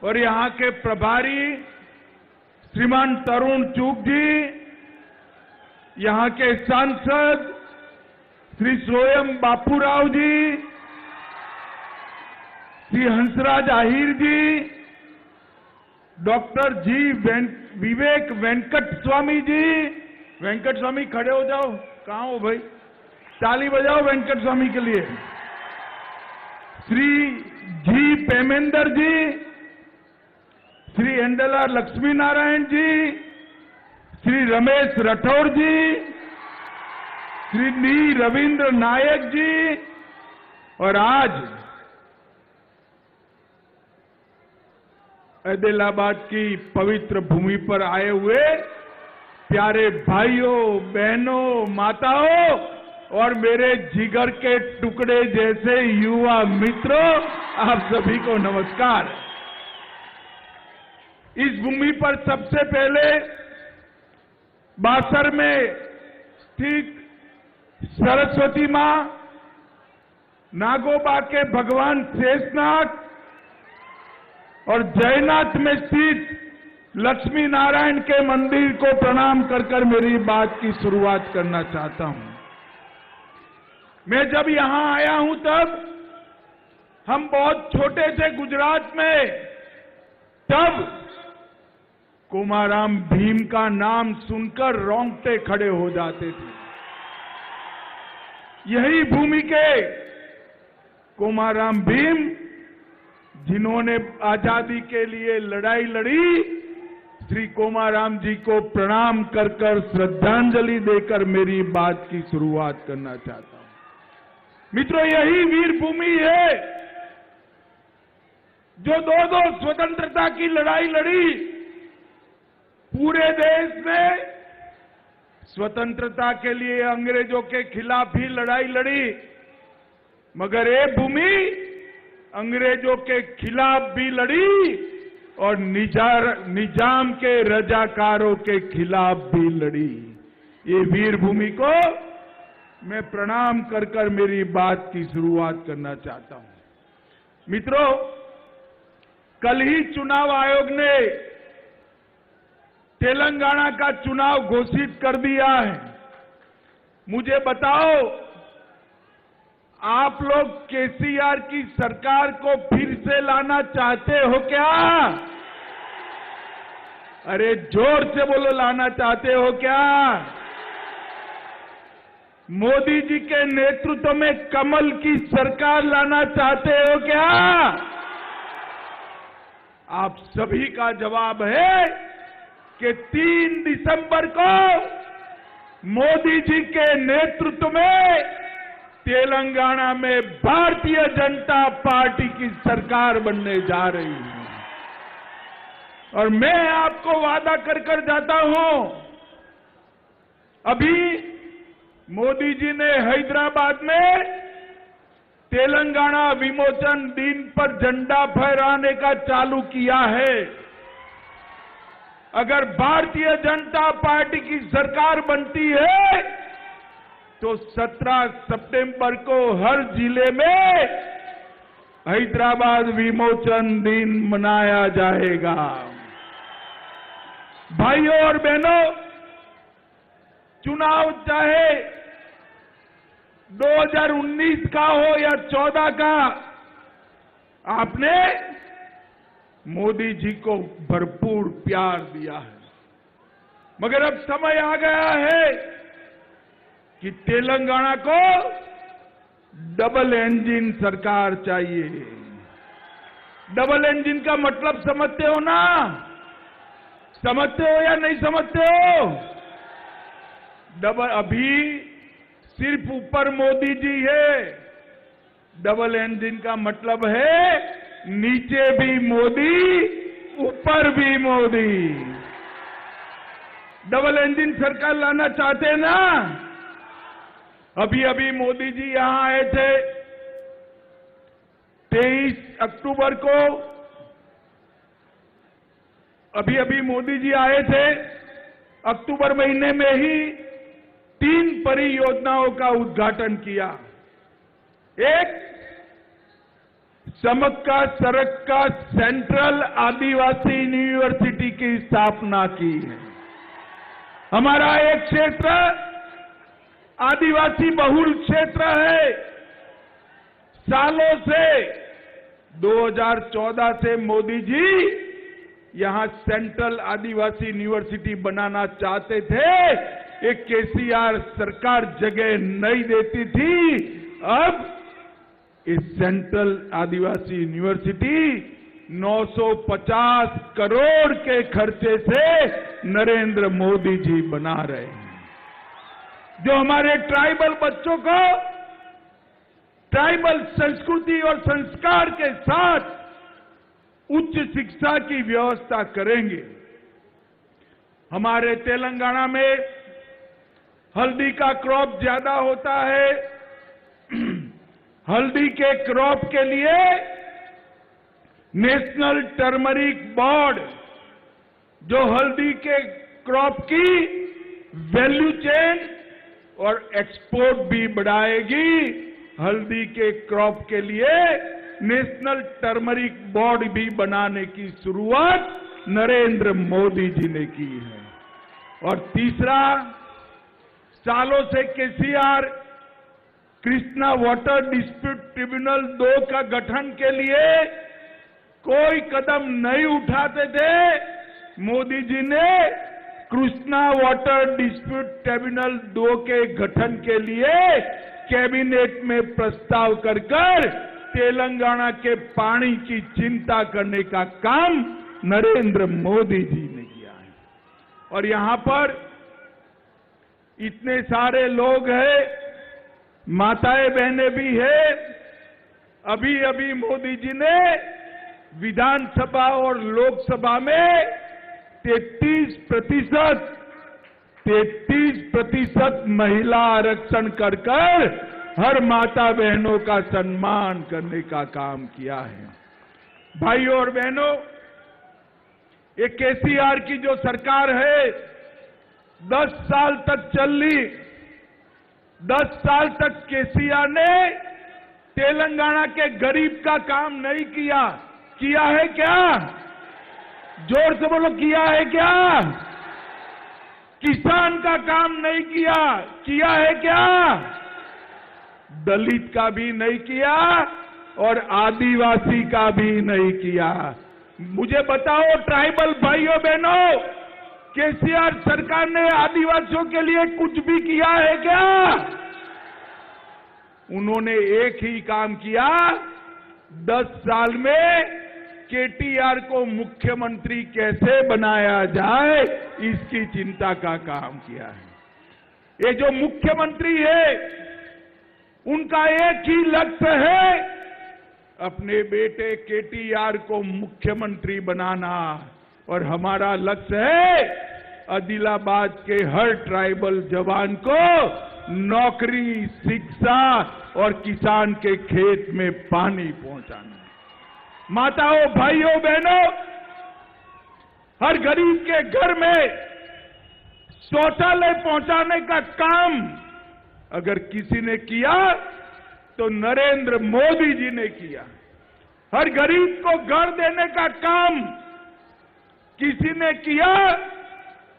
और यहां के प्रभारी श्रीमान तरुण चूग जी, यहां के सांसद श्री स्वयं बापूराव जी, श्री हंसराज आहिर जी, डॉक्टर जी विवेक वेंकट स्वामी जी। वेंकट स्वामी खड़े हो जाओ, कहां हो भाई? ताली बजाओ वेंकट स्वामी के लिए। श्री जी पेमेंदर जी, श्री एंडला लक्ष्मी नारायण जी, श्री रमेश राठौर जी, श्री डी रविंद्र नायक जी, और आज आदिलाबाद की पवित्र भूमि पर आए हुए प्यारे भाइयों, बहनों, माताओं और मेरे जिगर के टुकड़े जैसे युवा मित्रों, आप सभी को नमस्कार। इस भूमि पर सबसे पहले बासर में स्थित सरस्वती मां, नागोबा के भगवान शेषनाग और जयनाथ में स्थित लक्ष्मी नारायण के मंदिर को प्रणाम कर मेरी बात की शुरुआत करना चाहता हूं। मैं जब यहां आया हूं तब हम बहुत छोटे थे गुजरात में, तब कोमाराम भीम का नाम सुनकर रोंगटे खड़े हो जाते थे। यही भूमि के कोमाराम भीम, जिन्होंने आजादी के लिए लड़ाई लड़ी, श्री कोमाराम जी को प्रणाम कर श्रद्धांजलि देकर मेरी बात की शुरुआत करना चाहता हूं। मित्रों, यही वीर भूमि है जो दो स्वतंत्रता की लड़ाई लड़ी। पूरे देश में स्वतंत्रता के लिए अंग्रेजों के खिलाफ ही लड़ाई लड़ी, मगर ये भूमि अंग्रेजों के खिलाफ भी लड़ी और निजाम के रजाकारों के खिलाफ भी लड़ी। ये वीर भूमि को मैं प्रणाम कर मेरी बात की शुरुआत करना चाहता हूं। मित्रों, कल ही चुनाव आयोग ने तेलंगाना का चुनाव घोषित कर दिया है। मुझे बताओ, आप लोग केसीआर की सरकार को फिर से लाना चाहते हो क्या? अरे जोर से बोलो, लाना चाहते हो क्या? मोदी जी के नेतृत्व में कमल की सरकार लाना चाहते हो क्या? आप सभी का जवाब है कि 3 दिसंबर को मोदी जी के नेतृत्व में तेलंगाना में भारतीय जनता पार्टी की सरकार बनने जा रही है। और मैं आपको वादा कर जाता हूं, अभी मोदी जी ने हैदराबाद में तेलंगाना विमोचन दिन पर झंडा फहराने का चालू किया है। अगर भारतीय जनता पार्टी की सरकार बनती है तो 17 सितंबर को हर जिले में हैदराबाद विमोचन दिन मनाया जाएगा। भाइयों और बहनों, चुनाव चाहे 2019 का हो या 14 का, आपने मोदी जी को भरपूर प्यार दिया है, मगर अब समय आ गया है कि तेलंगाना को डबल इंजन सरकार चाहिए। डबल इंजन का मतलब समझते हो ना? समझते हो या नहीं समझते हो? अभी सिर्फ ऊपर मोदी जी है, डबल इंजन का मतलब है नीचे भी मोदी, ऊपर भी मोदी। डबल इंजन सरकार लाना चाहते हैं ना? अभी मोदी जी यहां आए थे 23 अक्टूबर को। अभी मोदी जी आए थे, अक्टूबर महीने में ही 3 परियोजनाओं का उद्घाटन किया। एक समक्का सरक्का सेंट्रल आदिवासी यूनिवर्सिटी की स्थापना की है। हमारा एक क्षेत्र आदिवासी बहुल क्षेत्र है। सालों से 2014 से मोदी जी यहां सेंट्रल आदिवासी यूनिवर्सिटी बनाना चाहते थे। एक केसीआर सरकार जगह नहीं देती थी। अब इस सेंट्रल आदिवासी यूनिवर्सिटी 950 करोड़ के खर्चे से नरेंद्र मोदी जी बना रहे हैं, जो हमारे ट्राइबल बच्चों को ट्राइबल संस्कृति और संस्कार के साथ उच्च शिक्षा की व्यवस्था करेंगे। हमारे तेलंगाना में हल्दी का क्रॉप ज्यादा होता है। हल्दी के क्रॉप के लिए नेशनल टर्मरिक बोर्ड, जो हल्दी के क्रॉप की वैल्यू चेन और एक्सपोर्ट भी बढ़ाएगी, हल्दी के क्रॉप के लिए नेशनल टर्मरिक बोर्ड भी बनाने की शुरुआत नरेंद्र मोदी जी ने की है। और तीसरा, सालों से KCR Krishna water dispute tribunal 2 का गठन के लिए कोई कदम नहीं उठाते थे। मोदी जी ने कृष्णा वाटर डिस्प्यूट ट्रिब्यूनल 2 के गठन के लिए कैबिनेट में प्रस्ताव कर तेलंगाना के पानी की चिंता करने का काम नरेंद्र मोदी जी ने किया है। और यहां पर इतने सारे लोग हैं, माताएं बहनें भी है। अभी अभी मोदी जी ने विधानसभा और लोकसभा में 33% महिला आरक्षण कर हर माता बहनों का सम्मान करने का काम किया है। भाइयों और बहनों, ये केसीआर की जो सरकार है 10 साल तक चली। 10 साल तक केसीआर ने तेलंगाना के गरीब का काम नहीं किया। किया है क्या? जोर से बोलो, किया है क्या? किसान का काम नहीं किया। किया है क्या? दलित का भी नहीं किया और आदिवासी का भी नहीं किया। मुझे बताओ ट्राइबल भाइयों बहनों, केसीआर सरकार ने आदिवासियों के लिए कुछ भी किया है क्या? उन्होंने एक ही काम किया, 10 साल में केटीआर को मुख्यमंत्री कैसे बनाया जाए इसकी चिंता का काम किया है। ये जो मुख्यमंत्री है उनका एक ही लक्ष्य है, अपने बेटे केटीआर को मुख्यमंत्री बनाना। और हमारा लक्ष्य है आदिलाबाद के हर ट्राइबल जवान को नौकरी, शिक्षा और किसान के खेत में पानी पहुंचाना। माताओं, भाइयों, बहनों, हर गरीब के घर में शौचालय पहुंचाने का काम अगर किसी ने किया तो नरेंद्र मोदी जी ने किया। हर गरीब को घर देने का काम किसी ने किया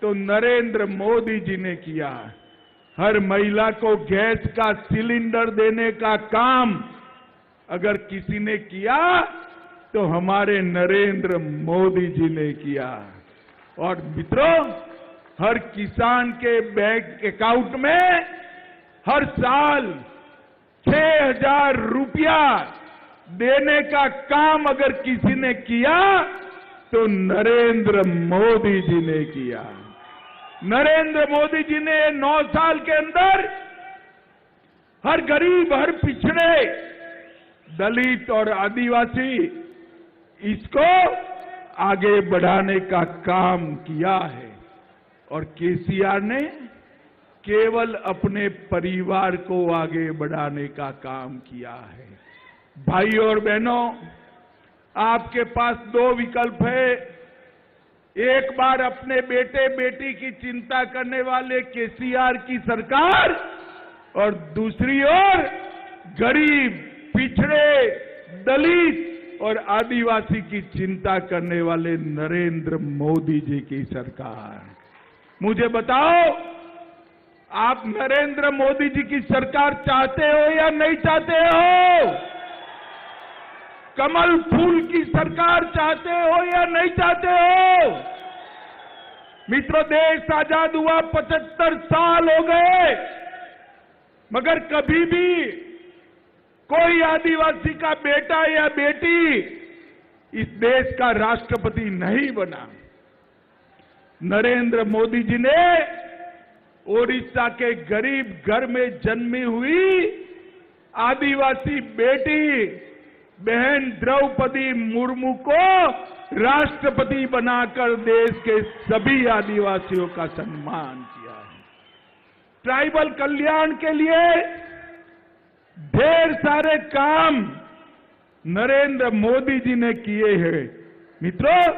तो नरेंद्र मोदी जी ने किया। हर महिला को गैस का सिलेंडर देने का काम अगर किसी ने किया तो हमारे नरेंद्र मोदी जी ने किया। और मित्रों, हर किसान के बैंक अकाउंट में हर साल 6,000 रुपया देने का काम अगर किसी ने किया तो नरेंद्र मोदी जी ने किया। नरेंद्र मोदी जी ने 9 साल के अंदर हर गरीब, हर पिछड़े, दलित और आदिवासी इसको आगे बढ़ाने का काम किया है। और केसीआर ने केवल अपने परिवार को आगे बढ़ाने का काम किया है। भाइयों और बहनों, आपके पास 2 विकल्प है। एक बार अपने बेटे बेटी की चिंता करने वाले केसीआर की सरकार और दूसरी ओर गरीब, पिछड़े, दलित और आदिवासी की चिंता करने वाले नरेंद्र मोदी जी की सरकार। मुझे बताओ, आप नरेंद्र मोदी जी की सरकार चाहते हो या नहीं चाहते हो? कमल फूल की सरकार चाहते हो या नहीं चाहते हो? मित्रों, देश आजाद हुआ 75 साल हो गए, मगर कभी भी कोई आदिवासी का बेटा या बेटी इस देश का राष्ट्रपति नहीं बना। नरेंद्र मोदी जी ने ओडिशा के गरीब घर में जन्मी हुई आदिवासी बेटी बहन द्रौपदी मुर्मू को राष्ट्रपति बनाकर देश के सभी आदिवासियों का सम्मान किया है। ट्राइबल कल्याण के लिए ढेर सारे काम नरेंद्र मोदी जी ने किए हैं। मित्रों,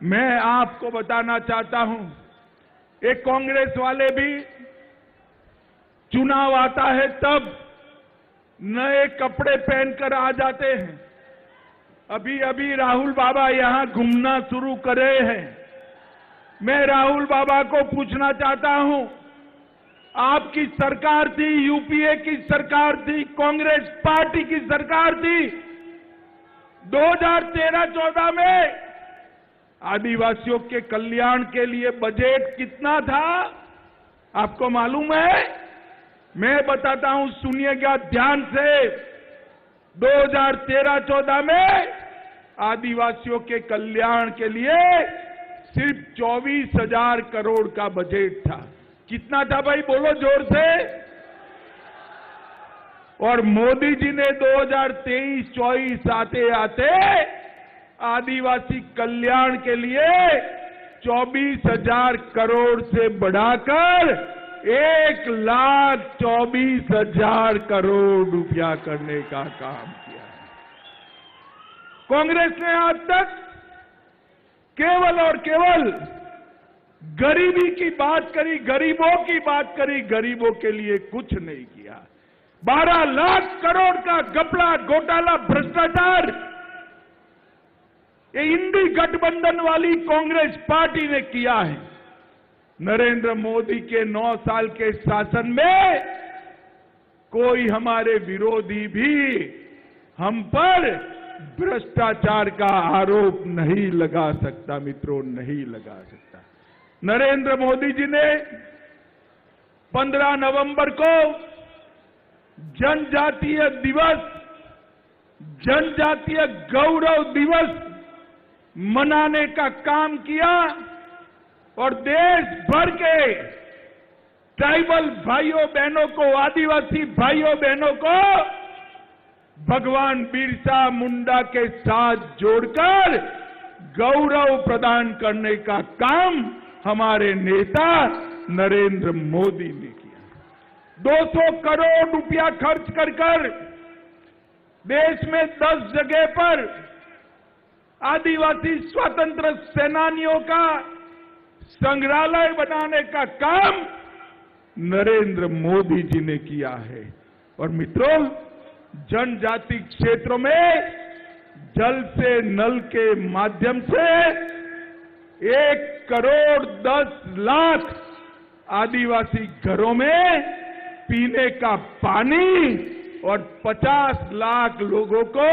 मैं आपको बताना चाहता हूं, एक कांग्रेस वाले भी चुनाव आता है तब नए कपड़े पहनकर आ जाते हैं। अभी अभी राहुल बाबा यहां घूमना शुरू करे हैं। मैं राहुल बाबा को पूछना चाहता हूं, आपकी सरकार थी, यूपीए की सरकार थी, कांग्रेस पार्टी की सरकार थी, 2013-14 में आदिवासियों के कल्याण के लिए बजट कितना था आपको मालूम है? मैं बताता हूं, सुनिएगा ध्यान से। 2013-14 में आदिवासियों के कल्याण के लिए सिर्फ 24,000 करोड़ का बजट था। कितना था भाई, बोलो जोर से। और मोदी जी ने 2023-24 आते आते आदिवासी कल्याण के लिए 24,000 करोड़ से बढ़ाकर 1,24,000 करोड़ रुपया करने का काम किया है। कांग्रेस ने आज तक केवल और केवल गरीबी की बात करी, गरीबों की बात करी, गरीबों के लिए कुछ नहीं किया। 12 लाख करोड़ का घपला, घोटाला, भ्रष्टाचार ये इंडी गठबंधन वाली कांग्रेस पार्टी ने किया है। नरेंद्र मोदी के 9 साल के शासन में कोई हमारे विरोधी भी हम पर भ्रष्टाचार का आरोप नहीं लगा सकता। मित्रों, नहीं लगा सकता। नरेंद्र मोदी जी ने 15 नवंबर को जनजातीय दिवस, जनजातीय गौरव दिवस मनाने का काम किया और देश भर के ट्राइबल भाइयों बहनों को, आदिवासी भाइयों बहनों को भगवान बिरसा मुंडा के साथ जोड़कर गौरव प्रदान करने का काम हमारे नेता नरेंद्र मोदी ने किया। 200 करोड़ रुपया खर्च कर देश में 10 जगह पर आदिवासी स्वतंत्र सेनानियों का संग्रहालय बनाने का काम नरेंद्र मोदी जी ने किया है। और मित्रों, जनजाति क्षेत्रों में जल से नल के माध्यम से 1 करोड़ 10 लाख आदिवासी घरों में पीने का पानी और 50 लाख लोगों को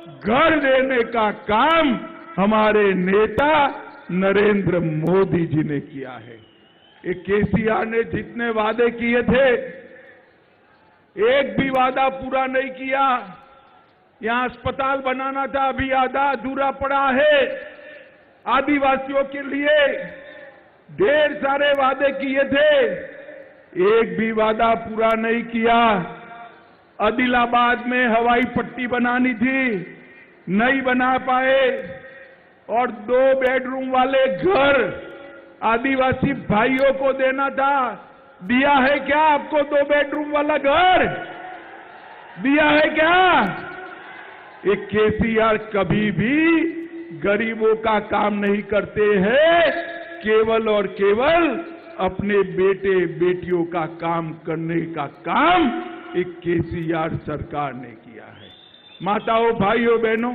घर देने का काम हमारे नेता नरेंद्र मोदी जी ने किया है। एक केसीआर ने जितने वादे किए थे, एक भी वादा पूरा नहीं किया। यहां अस्पताल बनाना था, अभी आधा अधूरा पड़ा है। आदिवासियों के लिए ढेर सारे वादे किए थे, एक भी वादा पूरा नहीं किया। आदिलाबाद में हवाई पट्टी बनानी थी, नहीं बना पाए। और 2 बेडरूम वाले घर आदिवासी भाइयों को देना था, दिया है क्या आपको? 2 बेडरूम वाला घर दिया है क्या? एक केसीआर कभी भी गरीबों का काम नहीं करते हैं, केवल और केवल अपने बेटे बेटियों का काम करने का काम एक केसीआर सरकार ने किया है। माताओं, भाइयों, बहनों,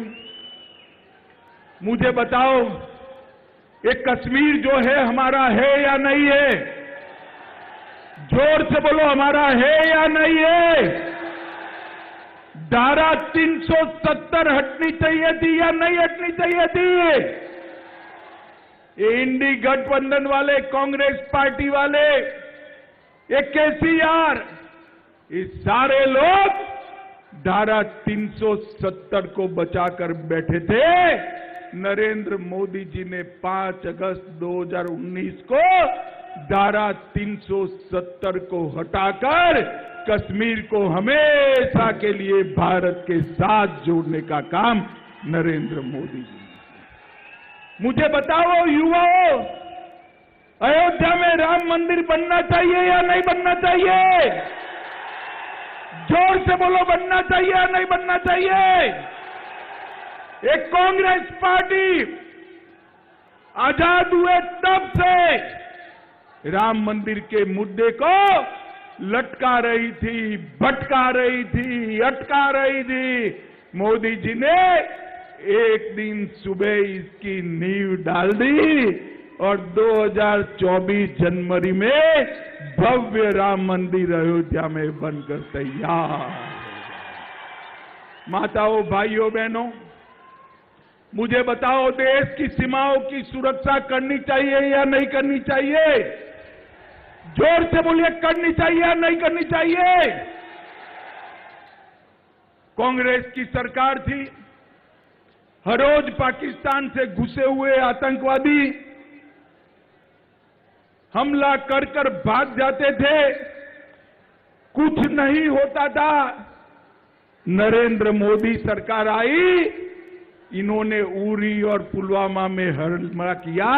मुझे बताओ, ये कश्मीर जो है हमारा है या नहीं है? जोर से बोलो, हमारा है या नहीं है? धारा 370 हटनी चाहिए थी या नहीं हटनी चाहिए थी? ये इंडी गठबंधन वाले, कांग्रेस पार्टी वाले, ये केसीआर, ये सारे लोग धारा 370 को बचाकर बैठे थे। नरेंद्र मोदी जी ने 5 अगस्त 2019 को धारा 370 को हटाकर कश्मीर को हमेशा के लिए भारत के साथ जोड़ने का काम नरेंद्र मोदी जी ने। मुझे बताओ युवाओं, अयोध्या में राम मंदिर बनना चाहिए या नहीं बनना चाहिए? जोर से बोलो, बनना चाहिए या नहीं बनना चाहिए? एक कांग्रेस पार्टी आजाद हुए तब से राम मंदिर के मुद्दे को लटका रही थी, भटका रही थी, अटका रही थी। मोदी जी ने एक दिन सुबह इसकी नींव डाल दी और 2024 जनवरी में भव्य राम मंदिर अयोध्या में बनकर तैयार। माताओं, भाइयों, बहनों, मुझे बताओ, देश की सीमाओं की सुरक्षा करनी चाहिए या नहीं करनी चाहिए? जोर से बोलिए, करनी चाहिए या नहीं करनी चाहिए? कांग्रेस की सरकार थी, हर रोज पाकिस्तान से घुसे हुए आतंकवादी हमला कर कर भाग जाते थे, कुछ नहीं होता था। नरेंद्र मोदी सरकार आई, इन्होंने उरी और पुलवामा में हमला किया।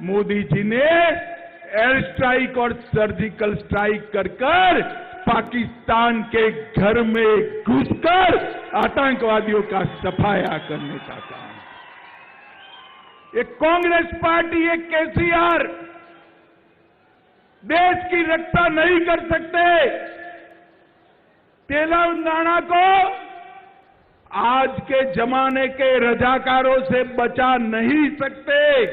मोदी जी ने एयर स्ट्राइक और सर्जिकल स्ट्राइक कर कर पाकिस्तान के घर में घुसकर आतंकवादियों का सफाया करने का काम। ये कांग्रेस पार्टी, ये केसीआर देश की रक्षा नहीं कर सकते। तेलंगाना को आज के जमाने के रजाकारों से बचा नहीं सकते।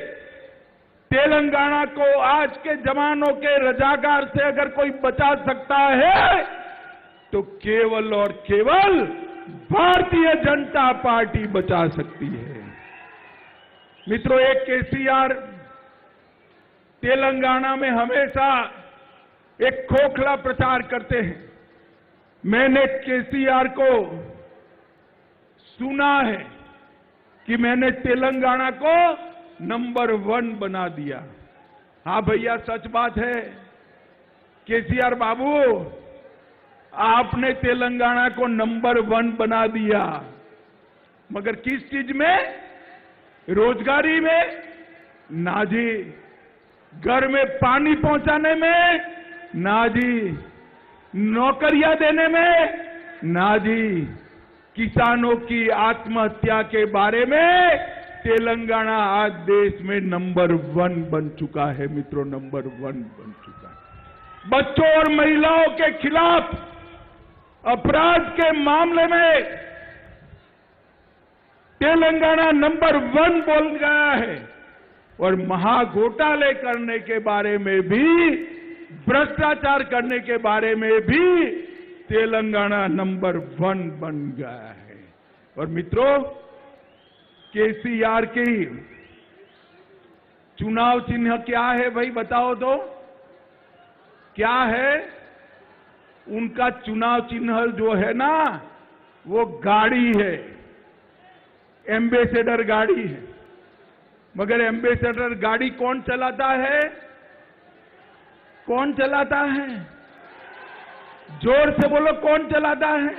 तेलंगाना को आज के जमानों के रजाकार से अगर कोई बचा सकता है तो केवल और केवल भारतीय जनता पार्टी बचा सकती है। मित्रों, एक केसीआर तेलंगाना में हमेशा एक खोखला प्रचार करते हैं। मैंने केसीआर को सुना है कि मैंने तेलंगाना को नंबर 1 बना दिया। हाँ भैया, सच बात है। केसीआर बाबू, आपने तेलंगाना को नंबर 1 बना दिया, मगर किस चीज में? रोजगारी में? ना जी। घर में पानी पहुंचाने में? ना जी। नौकरियां देने में? ना जी। किसानों की आत्महत्या के बारे में तेलंगाना आज देश में नंबर 1 बन चुका है। मित्रों, नंबर 1 बन चुका है। बच्चों और महिलाओं के खिलाफ अपराध के मामले में तेलंगाना नंबर 1 बोल गया है और महाघोटाले करने के बारे में भी, भ्रष्टाचार करने के बारे में भी तेलंगाना नंबर 1 बन गया है। और मित्रों, केसीआर की चुनाव चिन्ह क्या है भाई, बताओ तो क्या है? उनका चुनाव चिन्ह जो है ना, वो गाड़ी है, एम्बेसडर गाड़ी है। मगर एम्बेसडर गाड़ी कौन चलाता है? कौन चलाता है? जोर से बोलो, कौन चलाता है?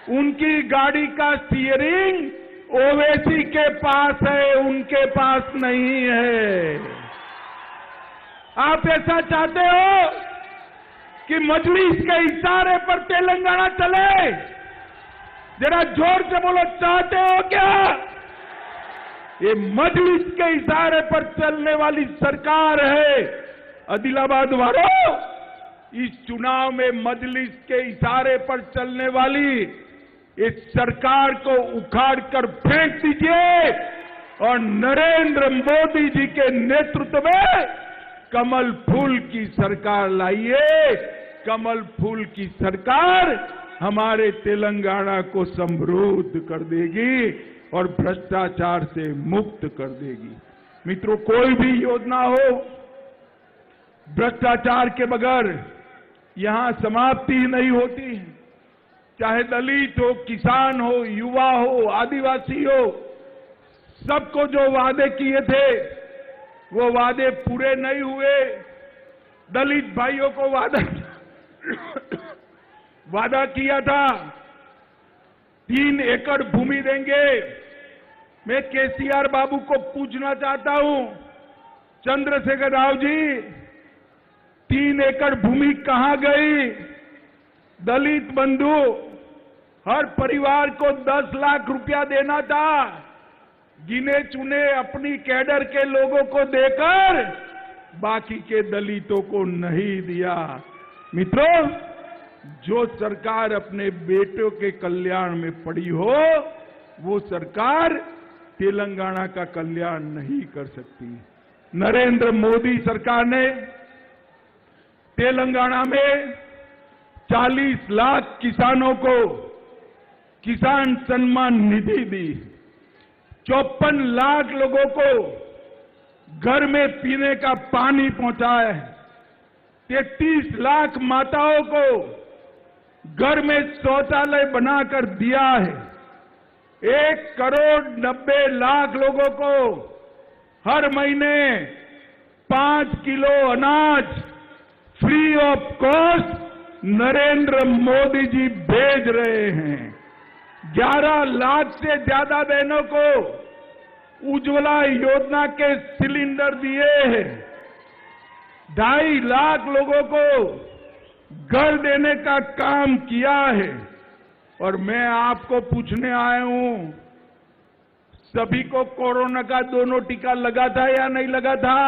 उनकी गाड़ी का स्टीयरिंग ओवैसी के पास है, उनके पास नहीं है। आप ऐसा चाहते हो कि मजलिस के इशारे पर तेलंगाना चले? जरा जोर से बोलो, चाहते हो क्या? ये मजलिस के इशारे पर चलने वाली सरकार है। आदिलाबाद वालों, इस चुनाव में मजलिस के इशारे पर चलने वाली इस सरकार को उखाड़ कर फेंक दीजिए और नरेंद्र मोदी जी के नेतृत्व में कमल फूल की सरकार लाइए। कमल फूल की सरकार हमारे तेलंगाना को समृद्ध कर देगी और भ्रष्टाचार से मुक्त कर देगी। मित्रों, कोई भी योजना हो, भ्रष्टाचार के बगैर यहां समाप्ति ही नहीं होती। चाहे दलित हो, किसान हो, युवा हो, आदिवासी हो, सबको जो वादे किए थे वो वादे पूरे नहीं हुए। दलित भाइयों को वादा किया था 3 एकड़ भूमि देंगे। मैं केसीआर बाबू को पूछना चाहता हूं, चंद्रशेखर राव जी, 3 एकड़ भूमि कहां गई? दलित बंधु हर परिवार को 10 लाख रुपया देना था, गिने चुने अपनी कैडर के लोगों को देकर बाकी के दलितों को नहीं दिया। मित्रों, जो सरकार अपने बेटों के कल्याण में पड़ी हो, वो सरकार तेलंगाना का कल्याण नहीं कर सकती। नरेंद्र मोदी सरकार ने तेलंगाना में 40 लाख किसानों को किसान सम्मान निधि दी, 54 लाख लोगों को घर में पीने का पानी पहुंचाया है, 33 लाख माताओं को घर में शौचालय बनाकर दिया है, 1 करोड़ 90 लाख लोगों को हर महीने 5 किलो अनाज free of cost Narendra Modi ji भेज रहे हैं। 11 लाख से ज्यादा बहनों को उज्ज्वला योजना के सिलेंडर दिए हैं, 2.5 लाख लोगों को घर देने का काम किया है। और मैं आपको पूछने आया हूं, सभी को कोरोना का दोनों टीका लगा था या नहीं लगा था?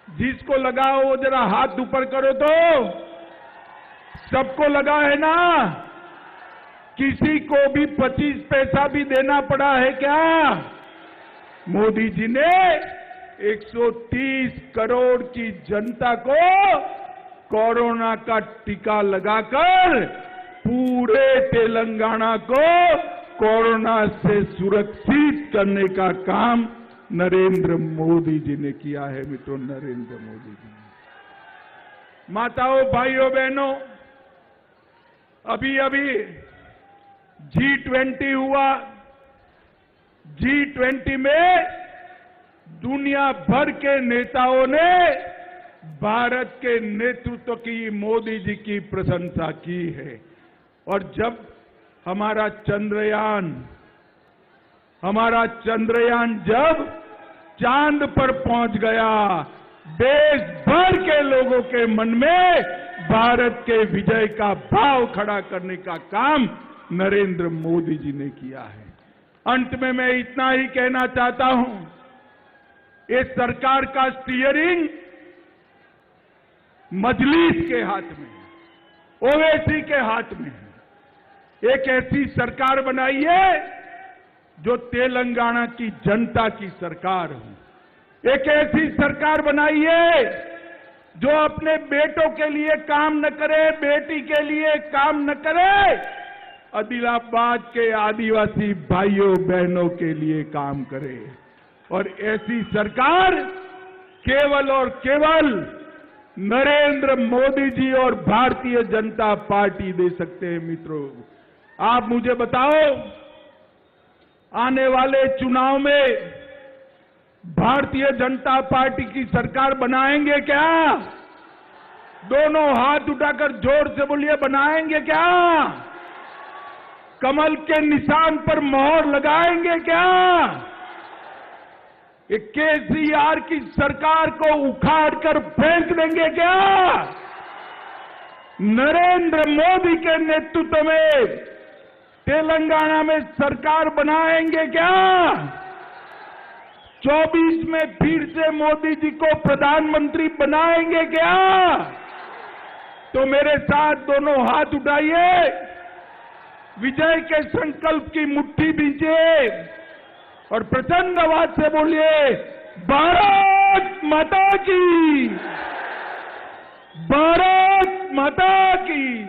जिसको लगा हो वो जरा हाथ ऊपर करो तो। सबको लगा है ना? किसी को भी 25 पैसा भी देना पड़ा है क्या? मोदी जी ने 130 करोड़ की जनता को कोरोना का टीका लगाकर पूरे तेलंगाना को कोरोना से सुरक्षित करने का काम नरेंद्र मोदी जी ने किया है। मित्रों, नरेंद्र मोदी जी ने। माताओं, भाइयों, बहनों, अभी G20 हुआ। G20 में दुनिया भर के नेताओं ने भारत के नेतृत्व की मोदी जी की प्रशंसा की है। और जब हमारा चंद्रयान जब चांद पर पहुंच गया, देश भर के लोगों के मन में भारत के विजय का भाव खड़ा करने का काम नरेंद्र मोदी जी ने किया है। अंत में मैं इतना ही कहना चाहता हूं, इस सरकार का स्टीयरिंग मजलिस के हाथ में है, ओवैसी के हाथ में है। एक ऐसी सरकार बनाइए जो तेलंगाना की जनता की सरकार हो। एक ऐसी सरकार बनाइए जो अपने बेटों के लिए काम न करे, बेटी के लिए काम न करे, आदिलाबाद के आदिवासी भाइयों बहनों के लिए काम करे। और ऐसी सरकार केवल और केवल नरेंद्र मोदी जी और भारतीय जनता पार्टी दे सकते हैं। मित्रों, आप मुझे बताओ, आने वाले चुनाव में भारतीय जनता पार्टी की सरकार बनाएंगे क्या? दोनों हाथ उठाकर जोर से बोलिए, बनाएंगे क्या? कमल के निशान पर मोहर लगाएंगे क्या? ये केसीआर की सरकार को उखाड़ कर फेंक देंगे क्या? नरेंद्र मोदी के नेतृत्व में तेलंगाना में सरकार बनाएंगे क्या? 24 में फिर से मोदी जी को प्रधानमंत्री बनाएंगे क्या? तो मेरे साथ दोनों हाथ उठाइए, विजय के संकल्प की मुट्ठी बींचे और प्रचंड आवाज से बोलिए, भारत माता की, भारत माता की।